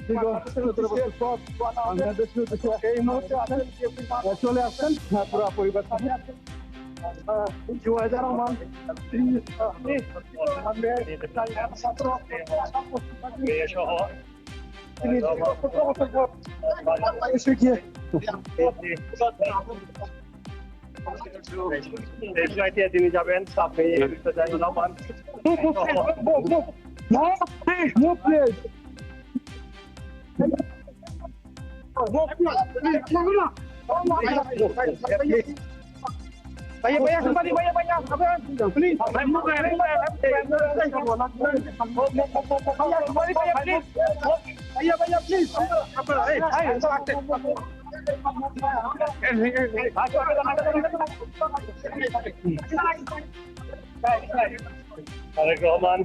দীর্ঘ 17 বছর পর বাংলাদেশের উদ্দেশ্যে এই মুহূর্তে আছেন, চলে আসছেন পুরো পরিবার সাথে। জুয়াইদা রহমান তিনি তিনি 17 বছর পর বাংলাদেশে গিয়ে তিনি যাবেন আপনি Rahman Move, please. Vaya, vaya, somebody, vaya, vaya, please. Vaya, vaya, please. Tarique Rahman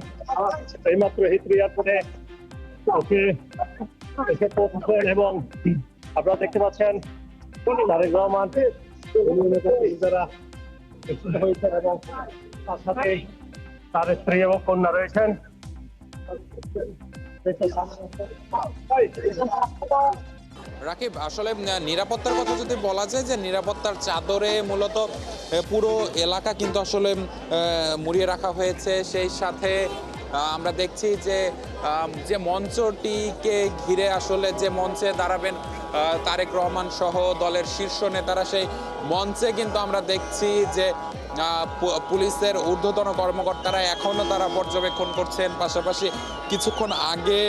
এইমাত্র হিথ্রো এয়ারপোর্টে এসে পৌঁছেছেন এবং আপনারা দেখতে পাচ্ছেন তারেক রহমান যারা হয়েছেন এবং তার সাথে তার স্ত্রী এবং কন্যা রয়েছেন। রাকিব, আসলে নিরাপত্তার কথা যদি বলা যায়, যে নিরাপত্তার চাদরে মূলত পুরো এলাকা কিন্তু আসলে মুড়িয়ে রাখা হয়েছে। সেই সাথে আমরা দেখছি যে যে মঞ্চটিকে ঘিরে আসলে যে মঞ্চে দাঁড়াবেন তারেক রহমান সহ দলের শীর্ষ নেতারা, সেই মঞ্চে কিন্তু আমরা দেখছি যে পুলিশের ঊর্ধ্বতন কর্মকর্তারা এখনও তারা পর্যবেক্ষণ করছেন। পাশাপাশি কিছুক্ষণ আগে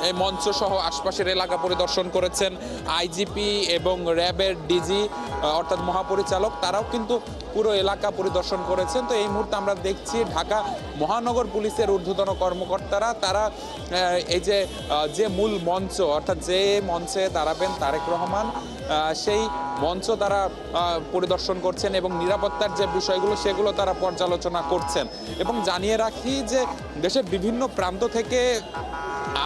এই মঞ্চ সহ আশপাশের এলাকা পরিদর্শন করেছেন আইজিপি এবং র্যাবের ডিজি অর্থাৎ মহাপরিচালক, তারাও কিন্তু পুরো এলাকা পরিদর্শন করেছেন। তো এই মুহূর্তে আমরা দেখছি ঢাকা মহানগর পুলিশের ঊর্ধ্বতন কর্মকর্তারা তারা এই যে মূল মঞ্চ অর্থাৎ যে মঞ্চে দাঁড়াবেন তারেক রহমান, সেই মঞ্চ তারা পরিদর্শন করছেন এবং নিরাপত্তার যে বিষয়গুলো সেগুলো তারা পর্যালোচনা করছেন। এবং জানিয়ে রাখি যে দেশের বিভিন্ন প্রান্ত থেকে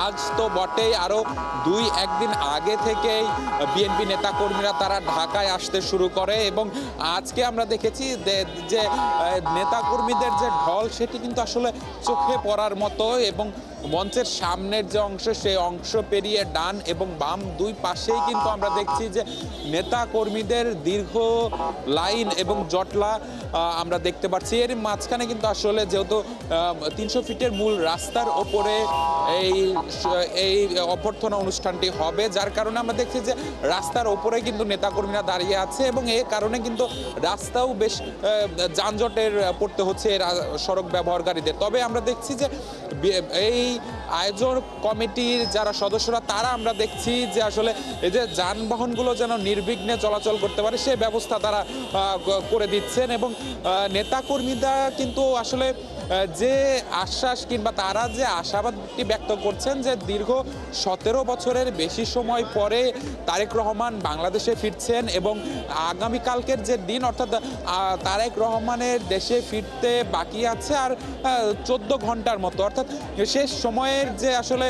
আজ তো বটেই, আরও 2-1 দিন আগে থেকেই বিএনপি নেতাকর্মীরা তারা ঢাকায় আসতে শুরু করে এবং আজকে আমরা দেখেছি যে নেতাকর্মীদের যে ঢল সেটি কিন্তু আসলে চোখে পড়ার মতো। এবং মঞ্চের সামনের যে অংশ, সেই অংশ পেরিয়ে ডান এবং বাম দুই পাশেই কিন্তু আমরা দেখছি যে নেতাকর্মীদের দীর্ঘ লাইন এবং জটলা আমরা দেখতে পাচ্ছি। এর মাঝখানে কিন্তু আসলে যেহেতু 300 ফিটের মূল রাস্তার ওপরে এই অভ্যর্থনা অনুষ্ঠানটি হবে, যার কারণে আমরা দেখছি যে রাস্তার ওপরে কিন্তু নেতাকর্মীরা দাঁড়িয়ে আছে এবং এ কারণে কিন্তু রাস্তাও বেশ যানজটের পড়তে হচ্ছে সড়ক ব্যবহারকারীদের। তবে আমরা দেখছি যে এই আয়োজন কমিটির যারা সদস্যরা তারা আমরা দেখছি যে আসলে এই যে যানবাহনগুলো যেন নির্বিঘ্নে চলাচল করতে পারে সেই ব্যবস্থা তারা করে দিচ্ছেন। এবং নেতাকর্মীরা কিন্তু আসলে যে আশ্বাস কিংবা তারা যে আশাবাদটি ব্যক্ত করছেন যে দীর্ঘ 17 বছরের বেশি সময় পরে তারেক রহমান বাংলাদেশে ফিরছেন এবং আগামীকালকের যে দিন অর্থাৎ তারেক রহমানের দেশে ফিরতে বাকি আছে আর 14 ঘন্টার মতো, অর্থাৎ শেষ সময়ের যে আসলে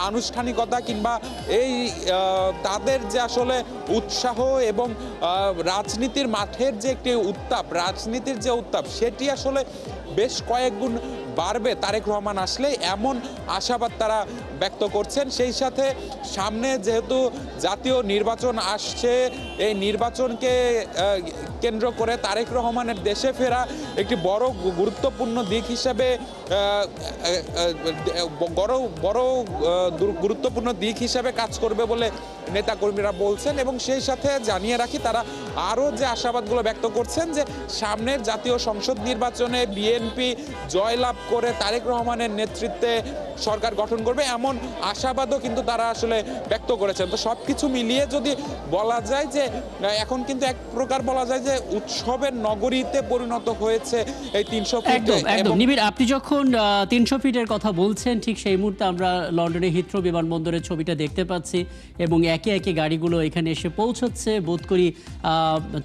আনুষ্ঠানিকতা কিংবা এই তাদের যে আসলে উৎসাহ এবং রাজনীতির মাঠের যে একটি উত্তাপ, রাজনীতির যে উত্তাপ সেটি আসলে বেশ কয়েক গুণ বাড়বে তারেক রহমান আসলে, এমন আশাবাদ তারা ব্যক্ত করছেন। সেই সাথে সামনে যেহেতু জাতীয় নির্বাচন আসছে, এই নির্বাচনকে কেন্দ্র করে তারেক রহমানের দেশে ফেরা একটি বড় গুরুত্বপূর্ণ দিক হিসাবে গুরুত্বপূর্ণ দিক হিসাবে কাজ করবে বলে নেতাকর্মীরা বলছেন। এবং সেই সাথে জানিয়ে রাখি তারা আরও যে আশাবাদগুলো ব্যক্ত করছেন যে সামনের জাতীয় সংসদ নির্বাচনে বিএনপি জয়লাভ করে তারেক রহমানের নেতৃত্বে সরকার গঠন করবে, এমন আশাবাদও কিন্তু তারা আসলে ব্যক্ত করেছেন। তো সব কিছু মিলিয়ে যদি বলা যায় যে এখন কিন্তু এক প্রকার বলা যায় যে উৎসবের নগরীতে পরিণত হয়েছে এই 300 ফিট। একদম নিবিড়, আপনি যখন 300 ফিটের কথা বলছেন ঠিক সেই মুহূর্তে আমরা লন্ডনে হিথ্রো বিমানবন্দরের ছবিটা দেখতে পাচ্ছি এবং একে একে গাড়িগুলো এখানে এসে পৌঁছচ্ছে। বোধ করি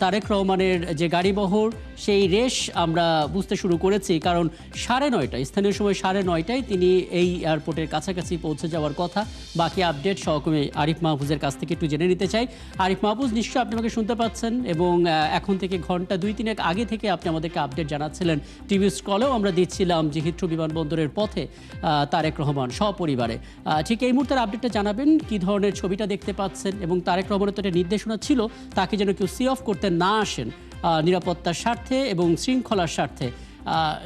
তারেক রহমানের যে গাড়িবহর সেই রেশ আমরা বুঝতে শুরু করেছি, কারণ 9:30 স্থানীয় সময় 9:30 তিনি এই এয়ারপোর্টের কাছাকাছি পৌঁছে যাওয়ার কথা। বাকি আপডেট সহকর্মী আরিফ মাহফুজের কাছ থেকে একটু জেনে নিতে চাই। আরিফ মাহফুজ, নিশ্চয়ই আপনি আমাকে শুনতে পাচ্ছেন এবং এখন থেকে ঘন্টা 2-3 আগে থেকে আপনি আমাদেরকে আপডেট জানাচ্ছিলেন। টিভি স্ক্রলেও আমরা দিচ্ছিলাম যে হিথ্রো বিমানবন্দরের পথে তারেক রহমান সপরিবারে। ঠিক এই মুহূর্তের আপডেটটা জানাবেন, কি ধরনের ছবিটা দেখতে পাচ্ছেন এবং তারেক রহমানের তো একটা নির্দেশনা ছিল তাকে যেন কেউ সি অফ করতে না আসেন নিরাপত্তার স্বার্থে এবং শৃঙ্খলার স্বার্থে।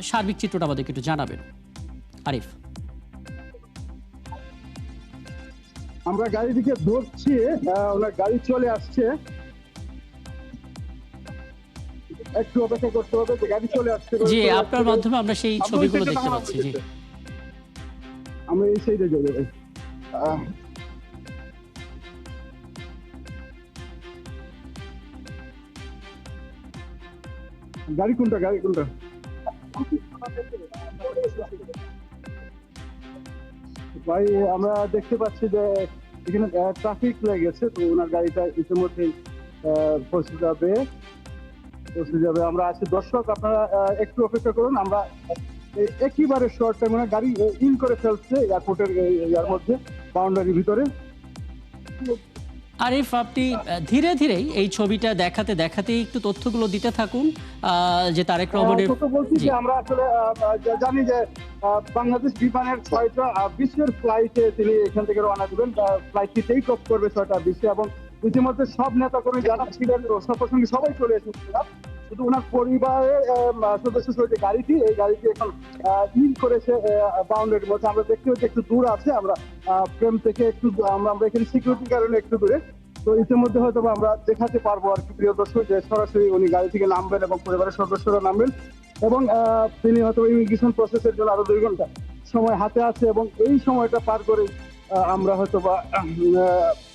সার্বিক চিত্রটা আমাদেরকে একটু জানাবেন আরিফ। আমরা গাড়ি দিকে ধরছি, ওনার গাড়ি চলে আসছে, একটু অপেক্ষা করতে হবে যে গাড়ি চলে আসছে। জি, আপনার মাধ্যমে আমরা সেই ছবিগুলো দেখতে পাচ্ছি। জি, আমরা এই সাইডে যাবো। গাড়ি কোনটা? ভাই আমরা দেখতে পাচ্ছি যে এখানে ট্রাফিক লেগেছে, তো ওনার গাড়িটা ইতিমধ্যে পৌঁছে যাবে। আমরা আছি। দর্শক আপনারা একটু অপেক্ষা করুন, আমরা একেবারে শর্ট টাইম গাড়ি ইন করে ফেলছে এয়ারপোর্টের ইয়ার মধ্যে, বাউন্ডারির ভিতরে। আরিফ, আপনি ধীরে ধীরেই এই ছবিটা দেখাতেই একটু তথ্যগুলো দিতে থাকুন যে তারেক রহমানের। বলছি যে আমরা আসলে জানি যে বাংলাদেশ বিমানের 6টা 20-এর ফ্লাইটে তিনি এখান থেকে রওনা দিবেন। ফ্লাইটটি টেক অফ করবে 6টা 20-এ এবং ইতিমধ্যে সব নেতাকর্মী যারা ছিলেন সঙ্গে সবাই চলে এসেছিলাম। শুধু ওনার পরিবারের সদস্য সহিত গাড়িটি, এই গাড়িটি এখন ইন করেছে বাউন্ডারির মধ্যে। আমরা দেখতে হচ্ছে একটু দূর আছে, আমরা ফ্রেম থেকে একটু আমরা এখানে সিকিউরিটির কারণে একটু দূরে। তো ইতিমধ্যে হয়তো আমরা দেখাতে পারবো আর কি প্রিয় দর্শক যে সরাসরি উনি গাড়ি থেকে নামবেন এবং পরিবারের সদস্যরা নামবেন এবং তিনি হয়তো ইমিগ্রেশন প্রসেসের জন্য আরো 2 ঘন্টা সময় হাতে আছে এবং এই সময়টা পার করে আমরা হয়তো বা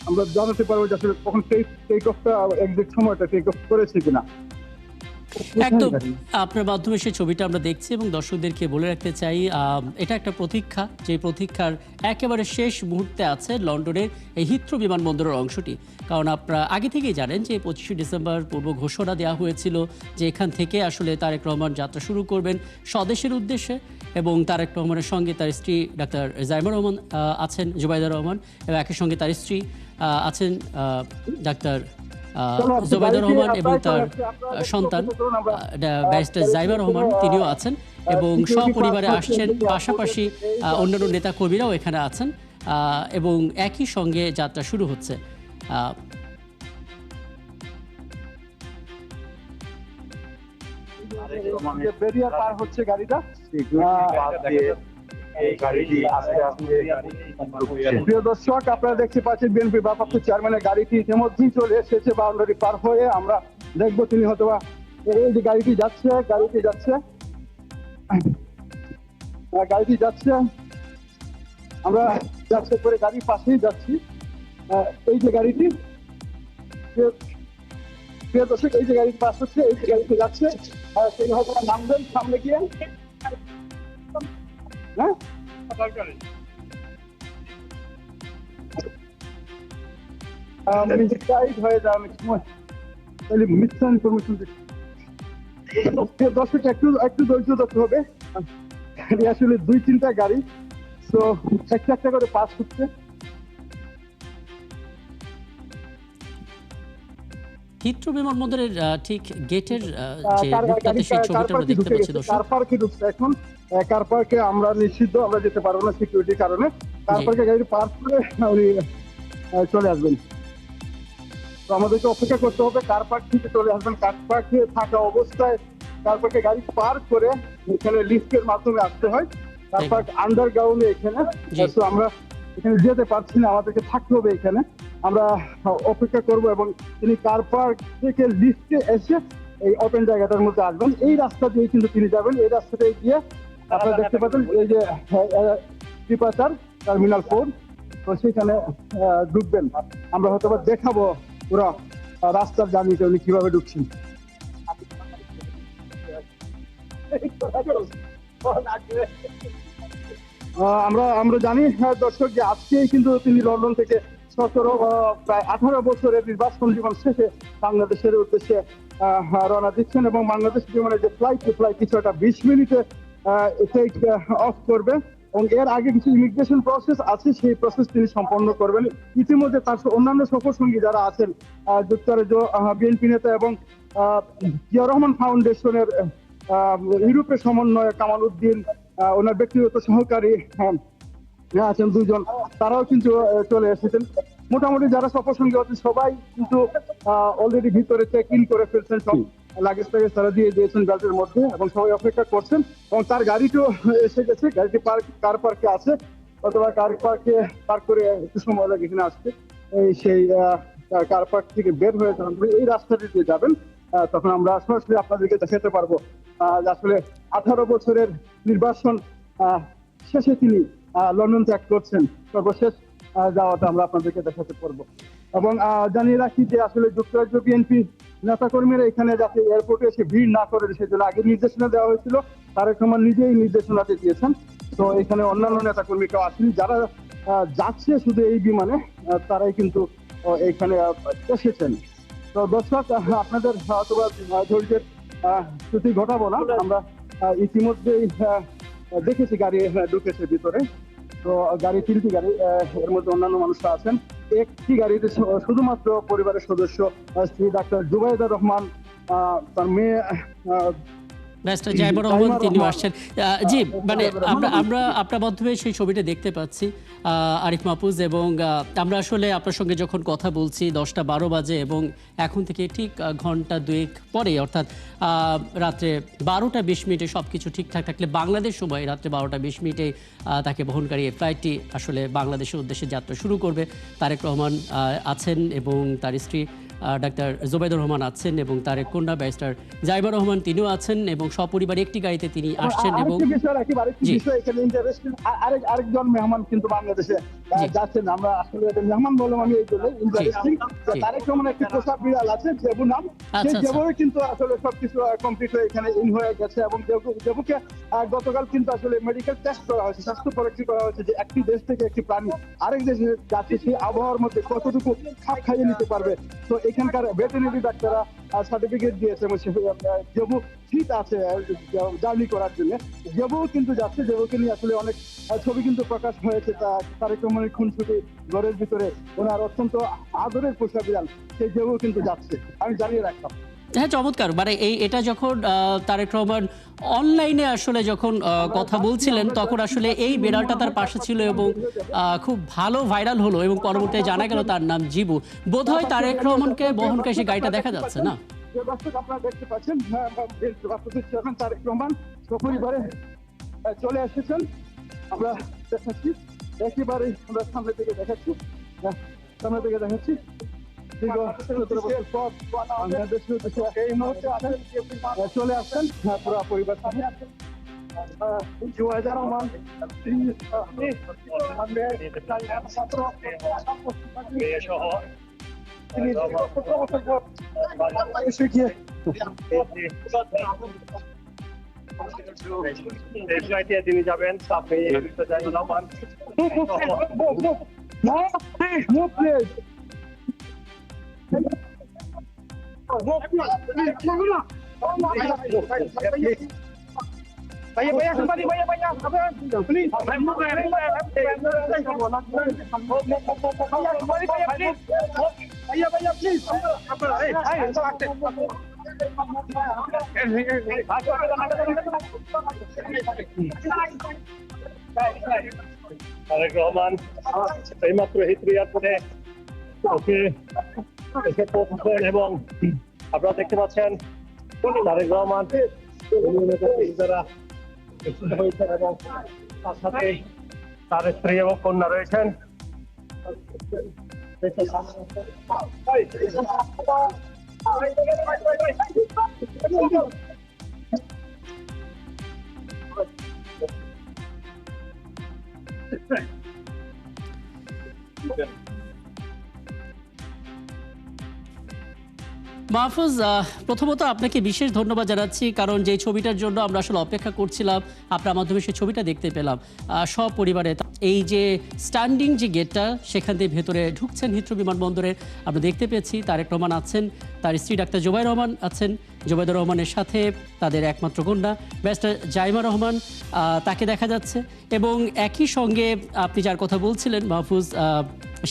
আমরা জানাতে পারবো যে আসলে কখন টেক অফটা এক্সাক্ট সময়টা টেক অফ করেছে কিনা। একদম আপনার মাধ্যমে সেই ছবিটা আমরা দেখছি এবং দর্শকদেরকে বলে রাখতে চাই এটা একটা প্রতীক্ষা, যে প্রতীক্ষার একেবারে শেষ মুহূর্তে আছে লন্ডনের এই হিথ্রো বিমানবন্দরের অংশটি। কারণ আপনারা আগে থেকেই জানেন যে 25শে ডিসেম্বর পূর্ব ঘোষণা দেওয়া হয়েছিল যে এখান থেকে আসলে তারেক রহমান যাত্রা শুরু করবেন স্বদেশের উদ্দেশ্যে এবং তারেক রহমানের সঙ্গে তার স্ত্রী ডাক্তার জাইমা রহমান আছেন, জুবাইদা রহমান, এবং একই সঙ্গে তার স্ত্রী আছেন ডাক্তার জুবাইদা রহমান এবং তার সন্তান ব্যারিস্টার জাইমা রহমান, তিনিও আছেন এবং সপরিবারে আসছেন। পাশাপাশি অন্যান্য নেতা কর্মীরাও এখানে আছেন এবং একই সঙ্গে যাত্রা শুরু হচ্ছে। বেরিয়ার পার হচ্ছে গাড়িটা। প্রিয় দর্শক আপনারা দেখতে পাচ্ছেন বিএনপি ভারপ্রাপ্ত চেয়ারম্যানের গাড়িটি ইতিমধ্যেই চলে এসেছে বাউন্ডারি পার হয়ে। আমরা দেখবো তিনি হয়তো এই যে গাড়িটি যাচ্ছে আমরা যাচ্ছে করে গাড়ির পাশেই যাচ্ছি। এই যে গাড়িটি, প্রিয় দর্শক এই যে গাড়ির পাশ হচ্ছে, এই যে গাড়িতে যাচ্ছে তিনি হয়তো নামবেন সামনে গিয়ে। হ্যাঁ হয়ে যায় অনেক সময়, মিথ্যা ইনফরমেশন। দর্শক একটু ধৈর্য ধরতে হবে, আসলে 2-3টা গাড়ি, তো একটা করে পাস হচ্ছে। হিথ্রো বিমানবন্দরের ঠিক গেটের যে মুখটাতে সেই ছবিটা আমরা দেখতে পাচ্ছি। কার পার্কে ঢুকছে এখন, কার পার্কে আমরা নিষিদ্ধ, আমরা যেতে পারবো না সিকিউরিটির কারণে। কার পার্কে গাড়ি পার্ক করে উনি চলে আসবেন। তো আমাদেরকে অপেক্ষা করতে হবে, কার পার্ক থেকে চলে আসবেন। কার পার্কে থাকা অবস্থায় কার পার্কে গাড়ি পার্ক করে এখানে লিফটের মাধ্যমে আসতে হয়। কার পার্ক আন্ডারগ্রাউন্ডে এখানে, তো আমরা এখানে যেতে পারছি না, আমাদেরকে থাকতে হবে এখানে। আমরা অপেক্ষা করব এবং তিনি কার পার্ক থেকে লিফটে এসে এই ওপেন জায়গাটার মধ্যে আসবেন। এই রাস্তা দিয়ে কিন্তু তিনি যাবেন। এই রাস্তাটায় গিয়ে আপনারা দেখতে পাচ্ছেন এই যে ডিপার্চার টার্মিনাল 4, তো সেখানে ঢুকবেন। আমরা হয়তো দেখাবো পুরো রাস্তার জার্নিতে উনি কিভাবে ঢুকছেন। আমরা জানি দর্শক যে আজকেই কিন্তু তিনি লন্ডন থেকে 17 প্রায় 18 বছরের নির্বাচন জীবন শেষে বাংলাদেশের উদ্দেশ্যে রওনা দিচ্ছেন এবং বাংলাদেশ বিমানের যে ফ্লাইট কিছু একটা 20 মিনিটে টেক অফ করবে। এবং এর আগে কিছু ইমিগ্রেশন প্রসেস আছে, সেই প্রসেস তিনি সম্পন্ন করবেন। ইতিমধ্যে তার অন্যান্য সফরসঙ্গী যারা আছেন, যুক্তরাজ্য বিএনপি নেতা এবং জিয়া রহমান ফাউন্ডেশনের ইউরোপের সমন্বয় কামাল উদ্দিন, ওনার ব্যক্তিগত সহকারী আছেন দুজন, তারাও কিন্তু চলে এসেছেন। মোটামুটি যারা সফরসঙ্গী আছেন সবাই কিন্তু অলরেডি ভিতরে চেক ইন করে ফেলছেন, সব লাগেজ টাগেজ তারা দিয়ে দিয়েছেন বেল্টের মধ্যে এবং সবাই অপেক্ষা করছেন। এবং তার গাড়িটিও এসে গেছে, গাড়িটি কার পার্কে আছে, অথবা কার পার্কে পার্ক করে একটু সময় লাগে এখানে আসতে। সেই কার পার্ক থেকে বের হয়ে যখন এই রাস্তাটি দিয়ে যাবেন, তখন আমরা সরাসরি আপনাদেরকে দেখাতে পারবো যে আসলে 18 বছরের নির্বাসন শেষে তিনি লন্ডন ত্যাগ করছেন। সর্বশেষ যাওয়াটা আমরা আপনাদেরকে দেখাতে পারবো। এবং জানিয়ে রাখি যে আসলে যুক্তরাজ্য বিএনপি নেতাকর্মীরা এখানে যাতে এয়ারপোর্টে এসে ভিড় না করে সেজন্য আগে নির্দেশনা দেওয়া হয়েছিল, তারেক রহমান নিজেই নির্দেশনাটি দিয়েছেন। তো এখানে অন্যান্য নেতাকর্মীরাও আসেনি, যারা যাচ্ছে শুধু এই বিমানে তারাই কিন্তু এখানে এসেছেন। তো দর্শক, আপনাদের ধৈর্যের ত্রুটি ঘটাবো না, আমরা ইতিমধ্যেই দেখেছি গাড়ি ঢুকেছে ভিতরে। তো গাড়ি 3টি গাড়ি, এর মধ্যে অন্যান্য মানুষরা আছেন। একটি গাড়িতে শুধুমাত্র পরিবারের সদস্য স্ত্রী ডাক্তার জুবাইদা রহমান, তার মেয়ে ব্যারিস্টার জাইবুর রহমান তিনি আসছেন। জি, মানে আমরা আপনার মাধ্যমে সেই ছবিটা দেখতে পাচ্ছি আরিফ মাহফুজ, এবং আমরা আসলে আপনার সঙ্গে যখন কথা বলছি 10টা 12 বাজে এবং এখন থেকে ঠিক ঘন্টা 2 পরে, অর্থাৎ রাত্রে 12টা 20 মিনিটে সব কিছু ঠিকঠাক থাকলে বাংলাদেশ সময় রাত্রে 12টা 20 মিনিটে তাকে বহনকারী এই ফ্লাইটটি আসলে বাংলাদেশের উদ্দেশ্যে যাত্রা শুরু করবে। তারেক রহমান আছেন এবং তার স্ত্রী ডাক্তার জুবাইদুর রহমান আছেন এবং তার কন্যা ব্যারিস্টার জাইবুর রহমান তিনিও আছেন এবং সপরিবার একটি গাড়িতে তিনি আসছেন। এবং আরেকজন মেহমান কিন্তু বাংলাদেশে যাচ্ছেন। আমরা আসলে মেহমান বললাম আমি এই জন্য ইন্টারেস্টিং, তারেক রহমান একটি পোষা বিড়াল আছে জেবু নাম, সেই জেবুও কিন্তু আসলে সবকিছু কমপ্লিট হয়ে এখানে ইন হয়ে গেছে। এবং জেবুকে গতকাল কিন্তু আসলে মেডিকেল টেস্ট করা হয়েছে, স্বাস্থ্য পরীক্ষা করা হয়েছে যে একটি দেশ থেকে একটি প্রাণী আরেক দেশে যাচ্ছে সেই আবহাওয়ার মধ্যে কতটুকু খাপ খাইয়ে নিতে পারবে। তো এখানকার ভেটেরিনারি ডাক্তাররা সার্টিফিকেট দিয়েছে এবং জেবু ফিট আছে জার্নি করার জন্য। জেবু কিন্তু যাচ্ছে, জেবুকে নিয়ে আসলে অনেক ছবি কিন্তু প্রকাশ হয়েছে। তারেক রহমানের খুনসুটি ঘরের ভিতরে ওনার অত্যন্ত আদরের পোষা বিড়াল, সেই জেবু কিন্তু যাচ্ছে, আমি জানিয়ে রাখলাম। হ্যাঁ, চমৎকার। মানে এটা যখন তারেক রহমান অনলাইনে আসলে যখন কথা বলছিলেন তখন আসলে এই বিড়ালটা তার পাশে ছিল এবং খুব ভালো ভাইরাল হলো এবং পরবর্তীতে জানা গেল তার নাম জিবু। বোধহয় তারেক রহমানকে বহনকারী সেই গাড়িটা দেখা যাচ্ছে না? আপনারা দেখতে পাচ্ছেন তারেক রহমান সপরিবারে চলে এসেছেন। আমরা দেখাচ্ছি একেবারে, আমরা সামনে থেকে দেখাচ্ছি, সামনে থেকে দেখাচ্ছি। এই মুহূর্তে চলে আসছেন পুরো পরিবার সাথে জুবাইদা রহমান, তিনি যাবেন আপনি भैया somebody भैया please भैया please তারেক রহমান এইমাত্র হিথ্রো এয়ারপোর্টে এসে পৌঁছেছেন এবং আপনারা দেখতে পাচ্ছেন তারেক রহমান যারা হয়েছেন এবং তার সাথে তার স্ত্রী এবং কন্যা রয়েছেন। মাহফুজ, প্রথমত আপনাকে বিশেষ ধন্যবাদ জানাচ্ছি, কারণ যে ছবিটার জন্য আমরা আসলে অপেক্ষা করছিলাম আপনার মাধ্যমে সেই ছবিটা দেখতে পেলাম সব পরিবারে। এই যে স্ট্যান্ডিং যে গেটটা, সেখান দিয়ে ভেতরে ঢুকছেন হিথ্রো বিমানবন্দরে, আমরা দেখতে পেয়েছি তারেক রহমান আছেন, তার স্ত্রী ডাক্তার জোবাইর রহমান আছেন, জোবাইদুর রহমানের সাথে তাদের একমাত্র কন্যা ব্যারিস্টার জাইমা রহমান, তাকে দেখা যাচ্ছে। এবং একই সঙ্গে আপনি যার কথা বলছিলেন মাহফুজ,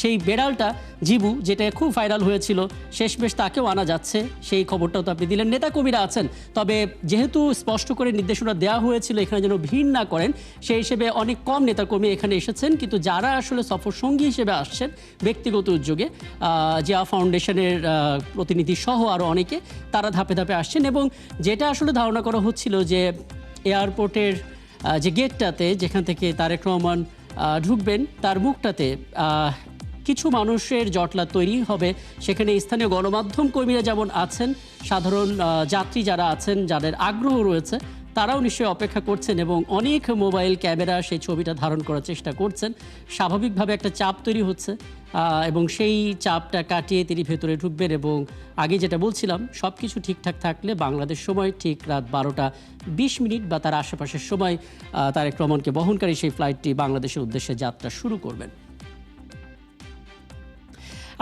সেই বেড়ালটা জিবু, যেটা খুব ভাইরাল হয়েছিল, শেষমেশ তাকেও আনা যাচ্ছে, সেই খবরটাও তো আপনি দিলেন। নেতাকর্মীরা আছেন, তবে যেহেতু স্পষ্ট করে নির্দেশনা দেওয়া হয়েছিল এখানে যেন ভিড় না করেন, সেই হিসেবে অনেক কম নেতাকর্মী এখানে এসেছেন। কিন্তু যারা আসলে সফর সঙ্গী হিসেবে আসছেন ব্যক্তিগত উদ্যোগে, জিয়া ফাউন্ডেশনের প্রতিনিধি সহ আরও অনেকে, তারা ধাপে ধাপে আসছেন। এবং যেটা আসলে ধারণা করা হচ্ছিল যে এয়ারপোর্টের যে গেটটাতে, যেখান থেকে তারেক রহমান ঢুকবেন, তার মুখটাতে কিছু মানুষের জটলা তৈরি হবে। সেখানে স্থানীয় গণমাধ্যম কর্মীরা যেমন আছেন, সাধারণ যাত্রী যারা আছেন, যাদের আগ্রহ রয়েছে, তারাও নিশ্চয়ই অপেক্ষা করছেন এবং অনেক মোবাইল ক্যামেরা সেই ছবিটা ধারণ করার চেষ্টা করছেন। স্বাভাবিকভাবে একটা চাপ তৈরি হচ্ছে এবং সেই চাপটা কাটিয়ে তিনি ভেতরে ঢুকবেন। এবং আগে যেটা বলছিলাম, সব কিছু ঠিকঠাক থাকলে বাংলাদেশ সময় ঠিক রাত 12টা 20 বা তার আশেপাশের সময় তারেক রহমানকে বহনকারী সেই ফ্লাইটটি বাংলাদেশের উদ্দেশ্যে যাত্রা শুরু করবেন।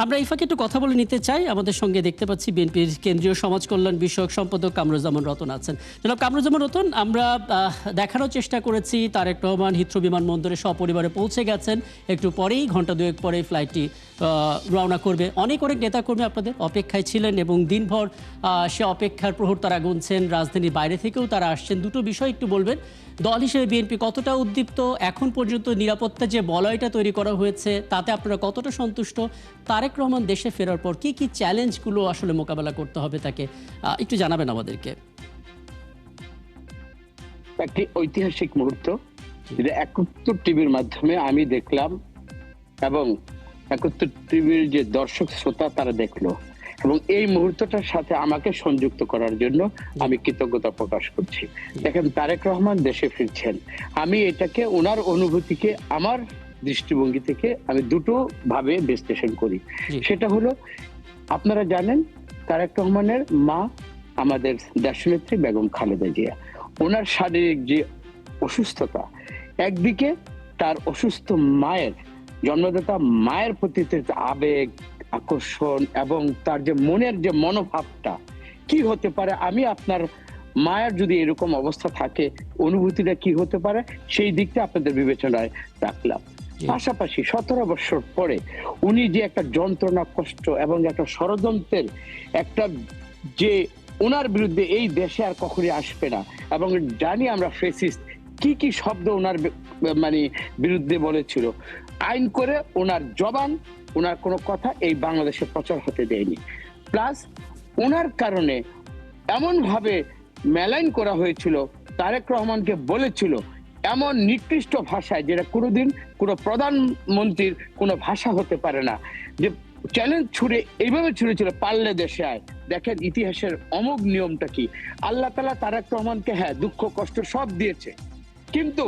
আমরা এই ফাঁকে একটু কথা বলে নিতে চাই, আমাদের সঙ্গে দেখতে পাচ্ছি বিএনপির কেন্দ্রীয় সমাজ কল্যাণ বিষয়ক সম্পাদক কামরুজ্জামান রতন আছেন। জনাব কামরুজ্জামান রতন, আমরা দেখানোর চেষ্টা করেছি তারেক রহমান হিথ্রো বিমানবন্দরে সপরিবারে পৌঁছে গেছেন, একটু পরেই, ঘন্টা দুয়েক পরেই ফ্লাইটটি রওনা করবে। অনেক নেতাকর্মী আপনাদের অপেক্ষায় ছিলেন এবং দিনভর সে অপেক্ষার প্রহর তারা গুনছেন, রাজধানীর বাইরে থেকেও তারা আসছেন। দুটো বিষয় একটু বলবেন, দল হিসেবে বিএনপি কতটা উদ্দীপ্ত, এখন পর্যন্ত নিরাপত্তা যে বলয়টা তৈরি করা হয়েছে তাতে আপনারা কতটা সন্তুষ্ট, তারেক রহমান দেশে ফেরার পর কি কি চ্যালেঞ্জগুলো আসলে মোকাবেলা করতে হবে তাকে, একটু জানাবেন আমাদেরকে। একটি ঐতিহাসিক মুহূর্ত, যেটা ৭১ টিভির মাধ্যমে আমি দেখলাম এবং ৭১ টিভির যে দর্শক শ্রোতা তারা দেখলো, এবং এই মুহূর্তটার সাথে আমাকে সংযুক্ত করার জন্য আমি কৃতজ্ঞতা প্রকাশ করছি। দেখেন, তারেক রহমান দেশে ফিরছেন, আমি এটাকে ওনার অনুভূতিকে আমার দৃষ্টিভঙ্গি থেকে আমি দুটো ভাবে বিশ্লেষণ করি। সেটা হলো, আপনারা জানেন তারেক রহমানের মা আমাদের দেশনেত্রী বেগম খালেদা জিয়া, ওনার শারীরিক যে অসুস্থতা, একদিকে তার অসুস্থ মায়ের, জন্মদাতা মায়ের প্রতি আবেগ, আকর্ষণ এবং তার যে মনের যে মনোভাবটা কি হতে পারে, আমি আপনার মায়ের যদি এরকম অবস্থা থাকে অনুভূতিটা কি হতে পারে সেই দিকটা আপনাদের বিবেচনায় রাখলাম। পাশাপাশি 17 বছর পরে উনি যে একটা যন্ত্রণা, কষ্ট এবং একটা ষড়যন্ত্রের একটা যে ওনার বিরুদ্ধে এই দেশে আর কখনই আসবে না, এবং জানি আমরা ফেসিস্ট কি কি শব্দ ওনার মানে বিরুদ্ধে বলেছিল, আইন করে ওনার জবান, ওনার কোনো কথা এই বাংলাদেশে প্রচার হতে দেয়নি। প্লাস ওনার কারণে এমন ভাবে মেলাইন করা হয়েছিল, তারেক রহমানকে বলেছিল এমন নিকৃষ্ট ভাষায় যেটা কোনোদিন কোনো প্রধানমন্ত্রীর কোনো ভাষা হতে পারে না, যে চ্যালেঞ্জ ছুড়ে এইভাবে ছুড়েছিল, পারলে দেশে আয়। দেখেন ইতিহাসের অমোঘ নিয়মটা কি, আল্লাহ তাআলা তারেক রহমানকে হ্যাঁ দুঃখ কষ্ট সব দিয়েছে, কিন্তু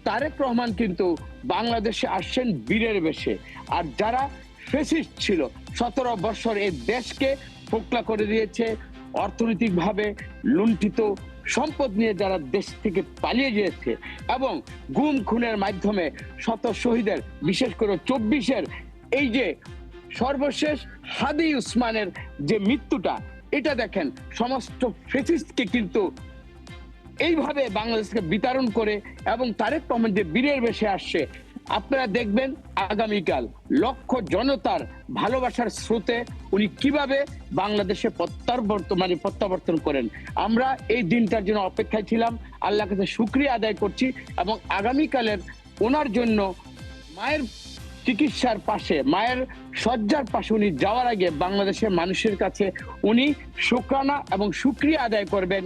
তারেক রহমান কিন্তু বাংলাদেশে আসছেন বীরের বেশে। আর যারা ফ্যাসিস্ট ছিল 17 বছর এই দেশকে ফোকলা করে দিয়েছে, অর্থনৈতিকভাবে লুণ্ঠিত সম্পদ নিয়ে যারা দেশ থেকে পালিয়ে গিয়েছে এবং গুম খুনের মাধ্যমে শত শহীদের, বিশেষ করে 24-এর এই যে সর্বশেষ হাদি উসমানের যে মৃত্যুটা, এটা দেখেন সমস্ত ফ্যাসিস্টকে কিন্তু এইভাবে বাংলাদেশকে বিতরণ করে, এবং তারেক রহমান যে বীরের বেশে আসছে, আপনারা দেখবেন আগামীকাল লক্ষ জনতার ভালোবাসার স্রোতে উনি কিভাবে বাংলাদেশে প্রত্যাবর্তন করেন। আমরা এই দিনটার জন্য অপেক্ষায় ছিলাম, আল্লাহর কাছে শুকরিয়া আদায় করছি, এবং আগামীকালের ওনার জন্য মায়ের চিকিৎসার পাশে, মায়ের শয্যার পাশে উনি যাওয়ার আগে বাংলাদেশের মানুষের কাছে উনি শুকরানা এবং শুকরিয়া আদায় করবেন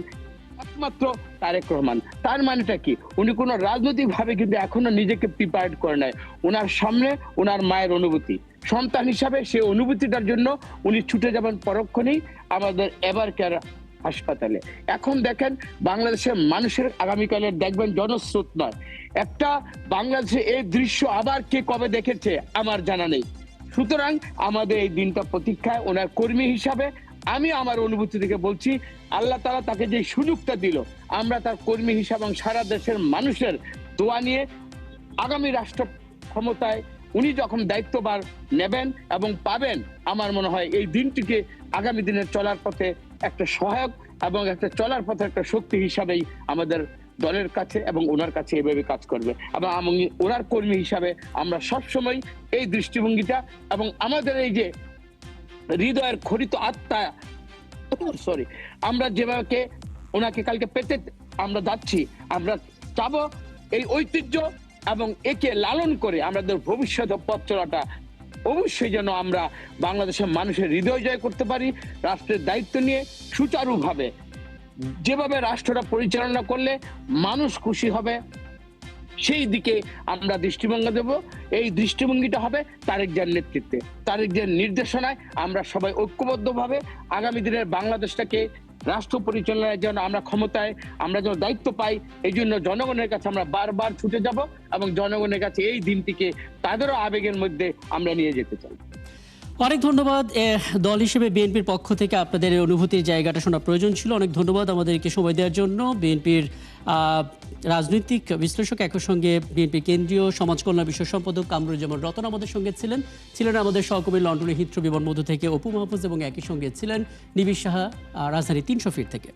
একমাত্র তারেক রহমান। তার মানেটা কি, উনি কোনো রাজনৈতিক ভাবে কিন্তু এখনো নিজেকে প্রিপেয়ার্ড করে নাই। ওনার সামনে ওনার মায়ের অনুভূতি, সন্তান হিসাবে সেই অনুভূতিটার জন্য উনি ছুটে যাবেন পরক্ষণেই আমাদের এভার কেয়ার হাসপাতালে। এখন দেখেন বাংলাদেশের মানুষের আগামীকালের দেখবেন জনস্রোত নয়, একটা বাংলাদেশে এই দৃশ্য আবার কে কবে দেখেছে আমার জানা নেই। সুতরাং আমাদের এই দিনটা প্রতীক্ষায়, ওনার কর্মী হিসাবে আমি আমার অনুভূতি থেকে বলছি, আল্লাহ তাআলা তাকে যে সুযোগটা দিল, আমরা তার কর্মী হিসাবে এবং সারা দেশের মানুষের দোয়া নিয়ে আগামী রাষ্ট্র ক্ষমতায় উনি যখন দায়িত্বভার নেবেন এবং পাবেন, আমার মনে হয় এই দিনটিকে আগামী দিনের চলার পথে একটা সহায়ক এবং একটা চলার পথে একটা শক্তি হিসাবেই আমাদের দলের কাছে এবং ওনার কাছে এভাবে কাজ করবে। এবং ওনার কর্মী হিসাবে আমরা সবসময় এই দৃষ্টিভঙ্গিটা এবং আমাদের এই যে হৃদয়ের খরিত আত্মা, সরি, আমরা যেভাবে ওনাকে কালকে পেতে আমরা যাচ্ছি, আমরা চাবো এই ঐতিহ্য এবং একে লালন করে আমাদের ভবিষ্যৎ পথ চলাটা অবশ্যই যেন আমরা বাংলাদেশের মানুষের হৃদয় জয় করতে পারি, রাষ্ট্রের দায়িত্ব নিয়ে সুচারুভাবে যেভাবে রাষ্ট্রটা পরিচালনা করলে মানুষ খুশি হবে সেই দিকে আমরা দৃষ্টিভঙ্গি দেব। এই দৃষ্টিভঙ্গিটা হবে তারেক জিয়ার নেতৃত্বে, তারেক জিয়ার নির্দেশনায় আমরা সবাই ঐক্যবদ্ধভাবে আগামী দিনের বাংলাদেশটাকে রাষ্ট্র পরিচালনার জন্য আমরা ক্ষমতায় আমরা যেন দায়িত্ব পাই, এই জন্য জনগণের কাছে আমরা বারবার ছুটে যাব এবং জনগণের কাছে এই দিনটিকে তাদেরও আবেগের মধ্যে আমরা নিয়ে যেতে চাই। অনেক ধন্যবাদ। দল হিসেবে বিএনপির পক্ষ থেকে আপনাদের এই অনুভূতির জায়গাটা শোনা প্রয়োজন ছিল। অনেক ধন্যবাদ আমাদেরকে সময় দেওয়ার জন্য। বিএনপির রাজনৈতিক বিশ্লেষক, একই সঙ্গে বিএনপি কেন্দ্রীয় সমাজ কল্যাণ বিষয় সম্পাদক কামরুজ্জামান রতন আমাদের সঙ্গে ছিলেন আমাদের সহকর্মী লন্ডনের হিথ্রো বিমানবন্দর থেকে অপু মাহফুজ, এবং একই সঙ্গে ছিলেন নিবিড় সাহা রাজধানী 300 ফিট থেকে।